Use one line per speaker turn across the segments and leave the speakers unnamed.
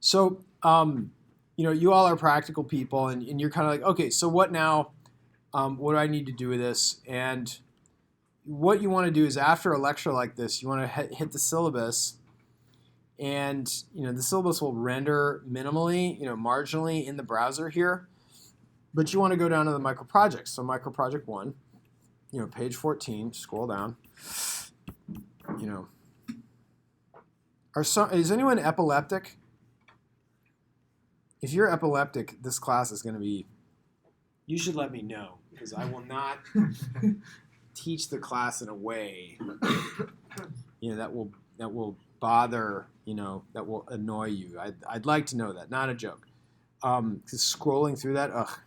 So, you all are practical people, and you're kind of like, okay, so what now? What do I need to do with this? And what you want to do is after a lecture like this, you want to hit the syllabus, and the syllabus will render minimally, marginally in the browser here, but you want to go down to the micro projects. So micro project 1, page 14, scroll down. Is anyone epileptic? If you're epileptic, this class is going to be, you should let me know, because I will not teach the class in a way that will bother, that will annoy you. I'd like to know that, not a joke. Because scrolling through that, ugh.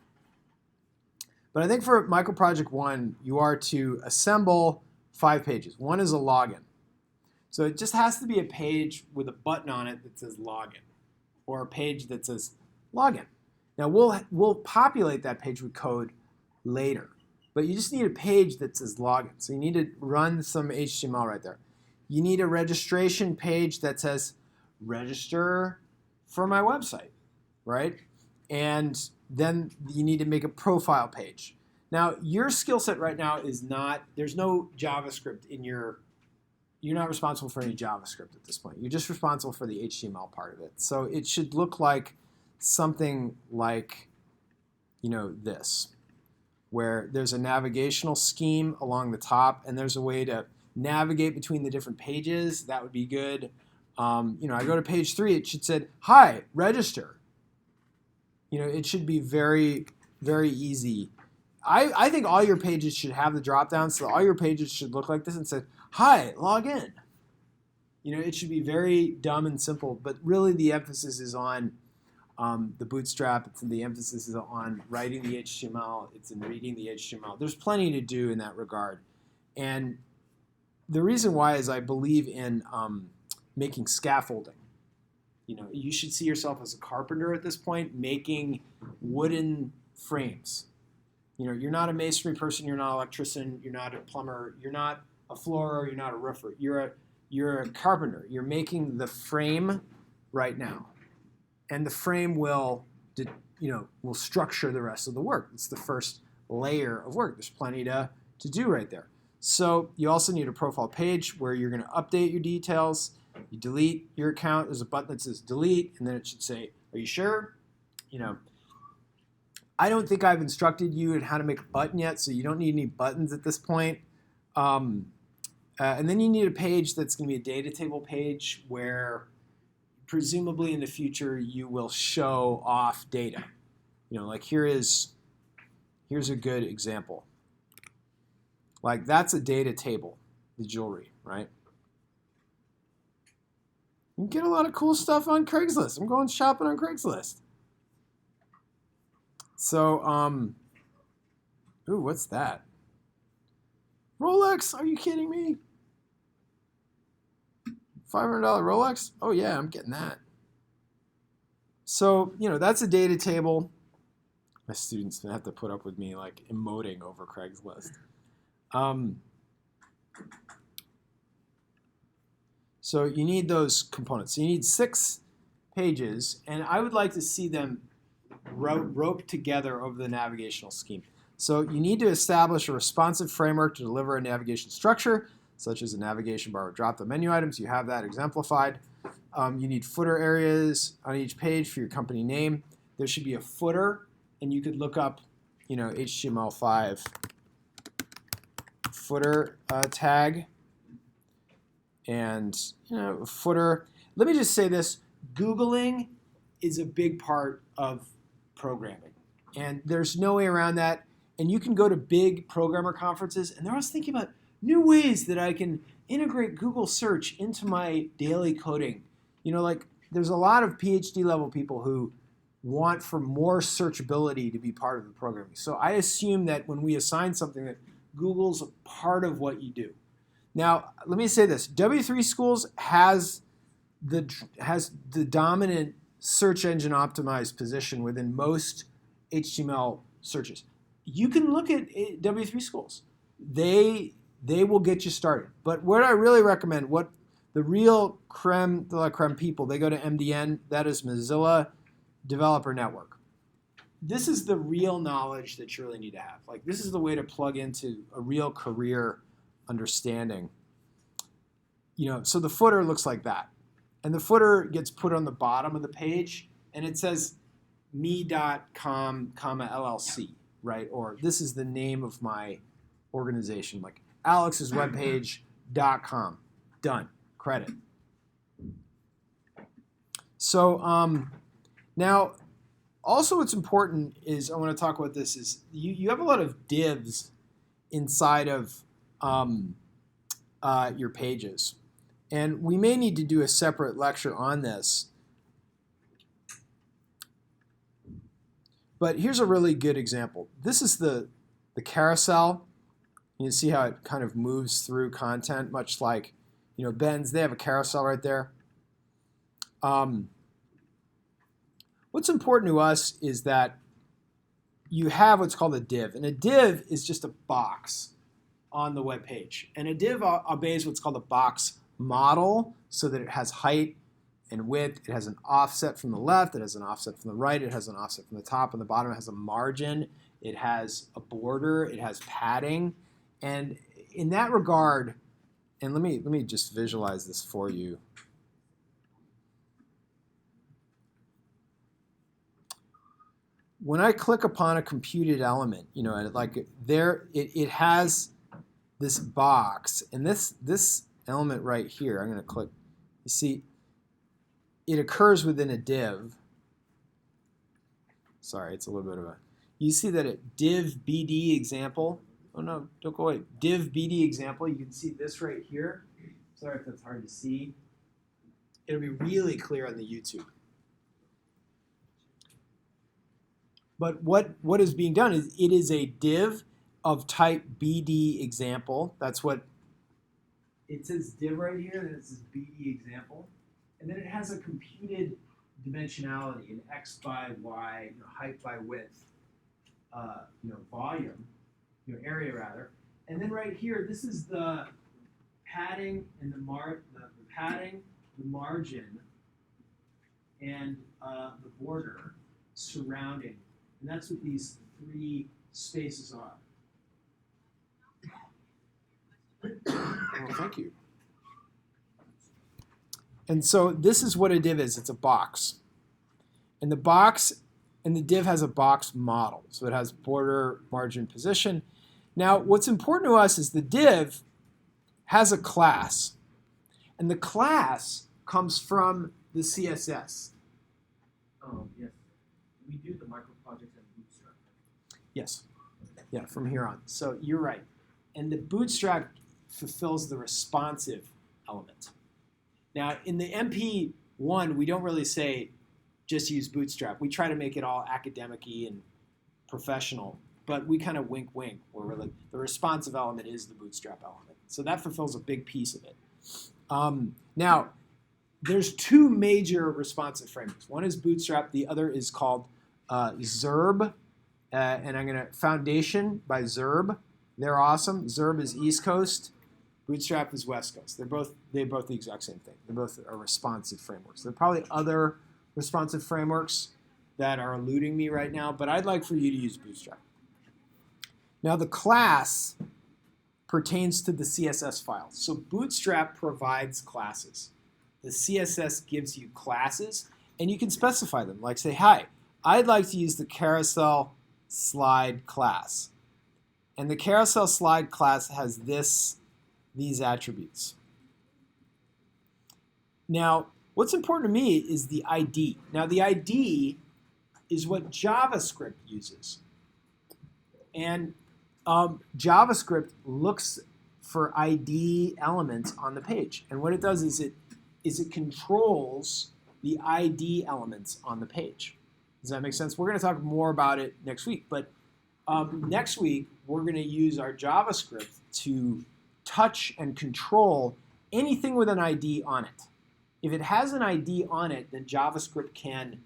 But I think for micro project 1, you are to assemble 5 pages. One is a login. So it just has to be a page with a button on it that says login, or a page that says login. Now we'll populate that page with code later, but you just need a page that says login. So you need to run some HTML right there. You need a registration page that says register for my website, right? And then you need to make a profile page. Now your skill set right now is not, there's no JavaScript in you're not responsible for any JavaScript at this point. You're just responsible for the HTML part of it. So it should look like something like, this, where there's a navigational scheme along the top, and there's a way to navigate between the different pages. That would be good. I go to page 3. It should say, "Hi, register." It should be very, very easy. I think all your pages should have the drop down, so all your pages should look like this and say, "Hi, log in." It should be very dumb and simple, but really the emphasis is on the bootstrap. The emphasis is on writing the HTML. It's in reading the HTML. There's plenty to do in that regard. And the reason why is I believe in making scaffolding. You should see yourself as a carpenter at this point, making wooden frames. You're not a masonry person. You're not an electrician. You're not a plumber. You're not a floorer. You're not a roofer. You're a carpenter. You're making the frame right now. And the frame will structure the rest of the work. It's the first layer of work. There's plenty to do right there. So you also need a profile page where you're going to update your details. You delete your account. There's a button that says delete, and then it should say, "Are you sure?" I don't think I've instructed you in how to make a button yet, so you don't need any buttons at this point. And then you need a page that's going to be a data table page where presumably in the future you will show off data. Like here's a good example. Like that's a data table, the jewelry, right? You can get a lot of cool stuff on Craigslist. I'm going shopping on Craigslist. So, ooh, what's that? Rolex? Are you kidding me? $500 Rolex? Oh yeah, I'm getting that. So, that's a data table. My students have to put up with me like emoting over Craigslist. So you need those components. So you need 6 pages, and I would like to see them roped together over the navigational scheme. So you need to establish a responsive framework to deliver a navigation structure, such as a navigation bar with drop-down menu items. You have that exemplified. You need footer areas on each page for your company name. There should be a footer, and you could look up, HTML5 footer tag, and footer. Let me just say this: Googling is a big part of programming, and there's no way around that. And you can go to big programmer conferences, and they're always thinking about new ways that I can integrate Google search into my daily coding. There's a lot of PhD level people who want for more searchability to be part of the programming. So I assume that when we assign something, that Google's a part of what you do. Now, let me say this: W3 Schools has the dominant search engine optimized position within most HTML searches. You can look at W3 Schools. They will get you started. But what I really recommend, what The real creme de la creme people, they go to MDN. That is Mozilla Developer Network. This is the real knowledge that you really need to have. Like, this is the way to plug into a real career understanding. So the footer looks like that. And the footer gets put on the bottom of the page, and it says me.com, LLC, right? Or this is the name of my organization, like alex'swebpage.com. Done. Credit. So now, also what's important is, I want to talk about this, is you have a lot of divs inside of your pages. And we may need to do a separate lecture on this. But here's a really good example. This is the carousel. You can see how it kind of moves through content, much like, Ben's, they have a carousel right there. What's important to us is that you have what's called a div. And a div is just a box on the web page. And a div obeys what's called a box model, so that it has height and width. It has an offset from the left. It has an offset from the right. It has an offset from the top and the bottom. It has a margin. It has a border. It has padding. And in that regard, and let me just visualize this for you. When I click upon a computed element, it has this box, and this element right here, I'm going to click. You see, it occurs within a div. Sorry, it's a little bit of a. You see that it div BD example. Oh no, don't go away. Div BD example. You can see this right here. Sorry if that's hard to see. It'll be really clear on the YouTube. But what is being done is it is a div of type BD example. That's what it says, div right here, and it says BD example. And then it has a computed dimensionality, an x by y, height by width, volume, area rather. And then right here, this is the padding and the padding, the margin, and the border surrounding. And that's what these three spaces are. Well, thank you. And so this is what a div is. It's a box. And the box and the div has a box model. So it has border, margin, position. Now, what's important to us is the div has a class. And the class comes from the CSS.
Yes. We do the micro projects and bootstrap.
Yes. Yeah, from here on. So you're right. And the bootstrap fulfills the responsive element. Now, in the MP1, we don't really say just use bootstrap. We try to make it all academic-y and professional, but we kind of wink-wink, where we're like, the responsive element is the bootstrap element. So that fulfills a big piece of it. Now, there's two major responsive frameworks. One is Bootstrap. The other is called Zerb. And I'm going to Foundation by Zerb. They're awesome. Zerb is East Coast. Bootstrap is West Coast. They're both the exact same thing. They both are responsive frameworks. There are probably other responsive frameworks that are eluding me right now, but I'd like for you to use Bootstrap. Now, the class pertains to the CSS file. So Bootstrap provides classes. The CSS gives you classes, and you can specify them. Like say, hi, I'd like to use the carousel slide class. And the carousel slide class has these attributes. Now, what's important to me is the ID. Now, the ID is what JavaScript uses. And JavaScript looks for ID elements on the page. And what it does is it controls the ID elements on the page. Does that make sense? We're going to talk more about it next week. But next week, we're going to use our JavaScript to touch and control anything with an ID on it. If it has an ID on it, then JavaScript can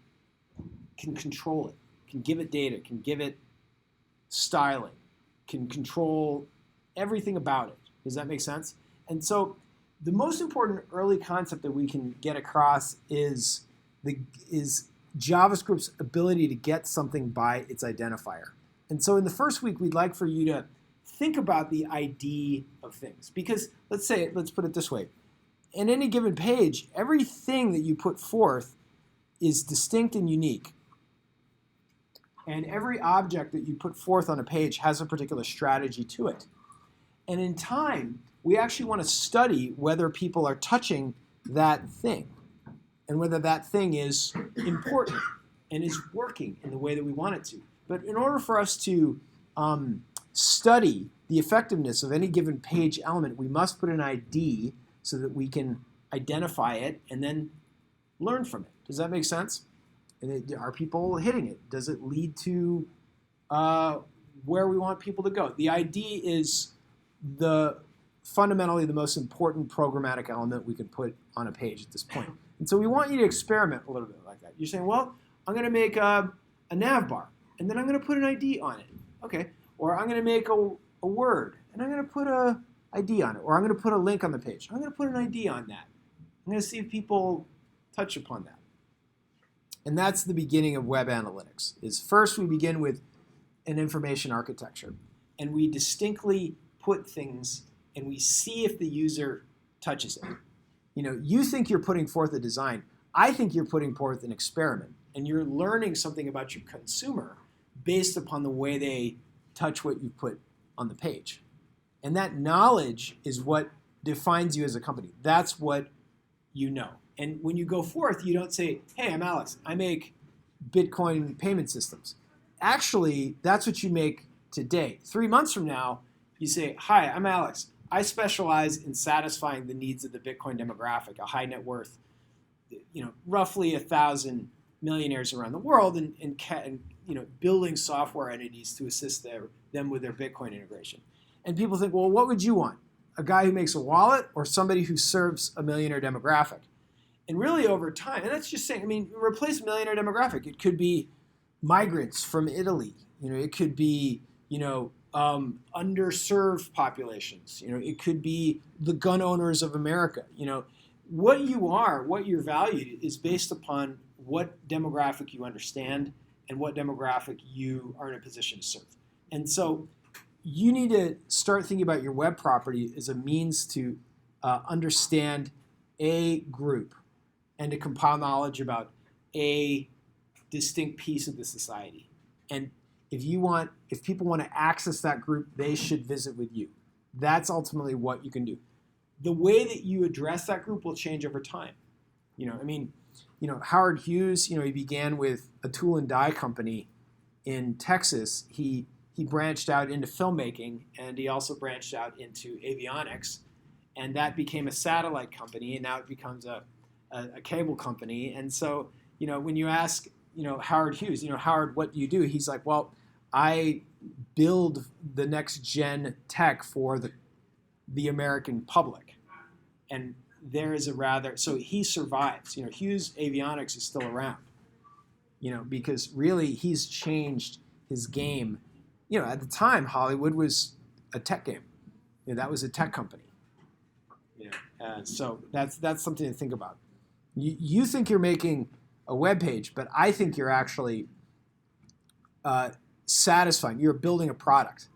control it, can give it data, can give it styling, can control everything about it. Does that make sense? And so the most important early concept that we can get across is JavaScript's ability to get something by its identifier. And so in the first week, we'd like for you to think about the ID of things. Because let's put it this way. In any given page, everything that you put forth is distinct and unique. And every object that you put forth on a page has a particular strategy to it. And in time, we actually want to study whether people are touching that thing and whether that thing is important and is working in the way that we want it to. But in order for us to study the effectiveness of any given page element, we must put an ID so that we can identify it and then learn from it. Does that make sense? And are people hitting it? Does it lead to where we want people to go? The ID is fundamentally the most important programmatic element we can put on a page at this point. And so we want you to experiment a little bit like that. You're saying, well, I'm going to make a nav bar, and then I'm going to put an ID on it. Okay. Or I'm going to make a word, and I'm going to put an ID on it. Or I'm going to put a link on the page. I'm going to put an ID on that. I'm going to see if people touch upon that. And that's the beginning of web analytics. Is first we begin with an information architecture, and we distinctly put things, and we see if the user touches it. You think you're putting forth a design. I think you're putting forth an experiment, and you're learning something about your consumer based upon the way they touch what you put on the page. And that knowledge is what defines you as a company. That's what you know. And when you go forth, you don't say, hey, I'm Alex. I make Bitcoin payment systems. Actually, that's what you make today. 3 months from now, you say, hi, I'm Alex. I specialize in satisfying the needs of the Bitcoin demographic, a high net worth, roughly 1,000 millionaires around the world, and building software entities to assist them with their Bitcoin integration. And people think, well, what would you want? A guy who makes a wallet or somebody who serves a millionaire demographic? And really over time, and that's just saying, replace millionaire demographic. It could be migrants from Italy. It could be, underserved populations. It could be the gun owners of America. What you are, what you're valued is based upon what demographic you understand and what demographic you are in a position to serve. And so you need to start thinking about your web property as a means to understand a group and to compile knowledge about a distinct piece of the society. And if people want to access that group, they should visit with you. That's ultimately what you can do. The way that you address that group will change over time. Howard Hughes, he began with a tool and die company in Texas. He branched out into filmmaking, and he also branched out into avionics, and that became a satellite company, and now it becomes a cable company. And so, when you ask, Howard Hughes, Howard, what do you do? He's like, well, I build the next gen tech for the American public. And there is so he survives. Hughes Avionics is still around, because really he's changed his game. At the time, Hollywood was a tech game. That was a tech company. So that's something to think about. You think you're making a web page, but I think you're actually satisfying. You're building a product,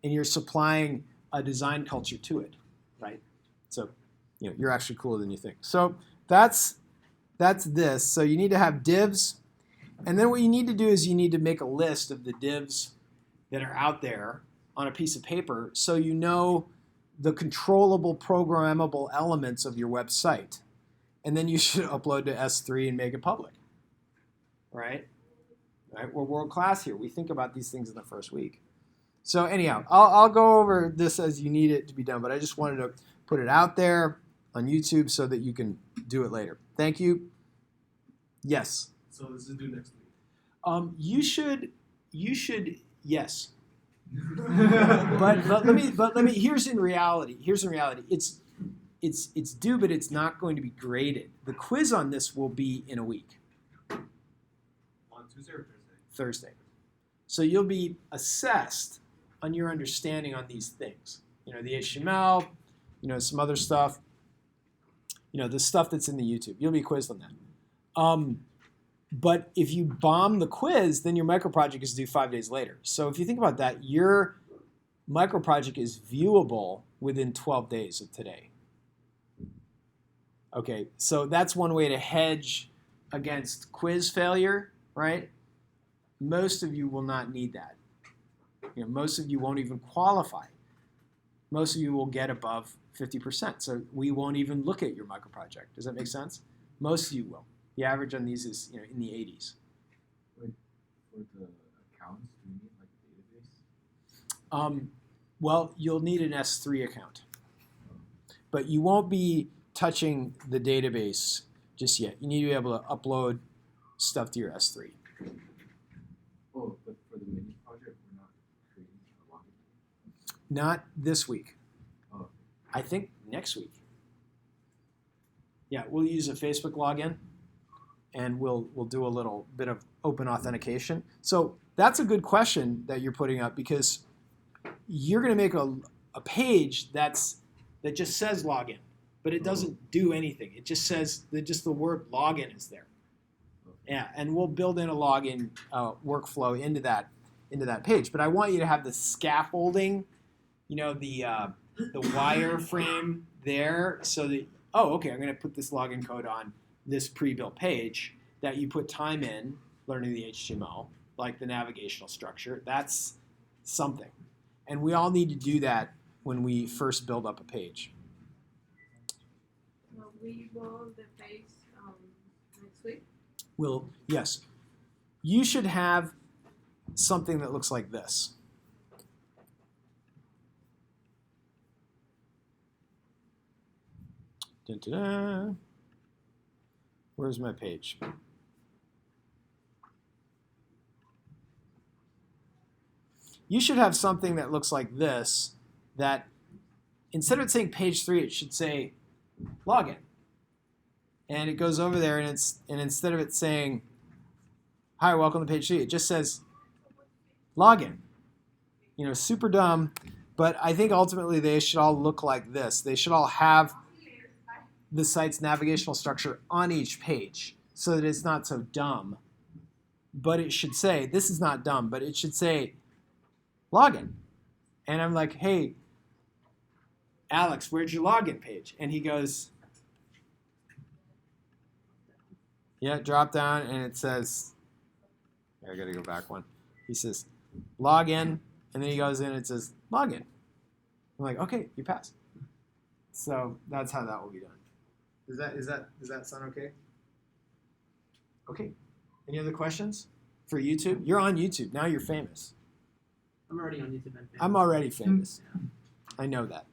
and you're supplying a design culture to it, right? So, you're actually cooler than you think. So that's this. So you need to have divs, and then what you need to do is you need to make a list of the divs that are out there on a piece of paper, so you know the controllable, programmable elements of your website. And then you should upload to S3 and make it public, right? We're world class here. We think about these things in the first week. So anyhow, I'll go over this as you need it to be done, but I just wanted to put it out there on YouTube so that you can do it later. Thank you. Yes.
So this is due next week.
You should yes. but let me. Here's in reality. It's due, but it's not going to be graded. The quiz on this will be in a week.
On Tuesday or Thursday?
Thursday. So you'll be assessed on your understanding on these things. The HTML, some other stuff. the stuff that's in the YouTube. You'll be quizzed on that. But if you bomb the quiz, then your micro project is due 5 days later. So if you think about that, your micro project is viewable within 12 days of today. Okay, so that's one way to hedge against quiz failure, right? Most of you will not need that. Most of you won't even qualify. Most of you will get above 50%. So we won't even look at your micro project. Does that make sense? Most of you will. The average on these is in the 80s.
For the accounts, do you need like a database?
Well, you'll need an S3 account. But you won't be touching the database just yet. You need to be able to upload stuff to your S3.
Oh, but for the mini project, we're not creating a login.
Not this week.
Oh.
I think next week. Yeah, we'll use a Facebook login, and we'll do a little bit of open authentication. So that's a good question that you're putting up, because you're going to make a page that just says login, but it doesn't do anything. It just says that just the word login is there. Yeah, and we'll build in a login workflow into that page. But I want you to have the scaffolding, the wireframe there, so that okay, I'm going to put this login code on this pre-built page that you put time in learning the HTML, like the navigational structure. That's something, and we all need to do that when we first build up a page.
Will we build the page next week?
Yes. You should have something that looks like this. Dun-dun-dun. Where's my page? You should have something that looks like this, that instead of it saying page 3, it should say login. And it goes over there, and instead of it saying, hi, welcome to page 3, it just says login. Super dumb, but I think ultimately they should all look like this. They should all have the site's navigational structure on each page so that it's not so dumb. But it should say, this is not dumb, but it should say login. And I'm like, hey, Alex, where's your login page? And he goes, yeah, drop down, and it says, I got to go back one. He says, login, and then he goes in and it says, login. I'm like, okay, you passed. So that's how that will be done. Does that sound okay? Okay. Any other questions for YouTube? You're on YouTube. Now you're famous.
I'm already on YouTube and
I'm already famous. I know that.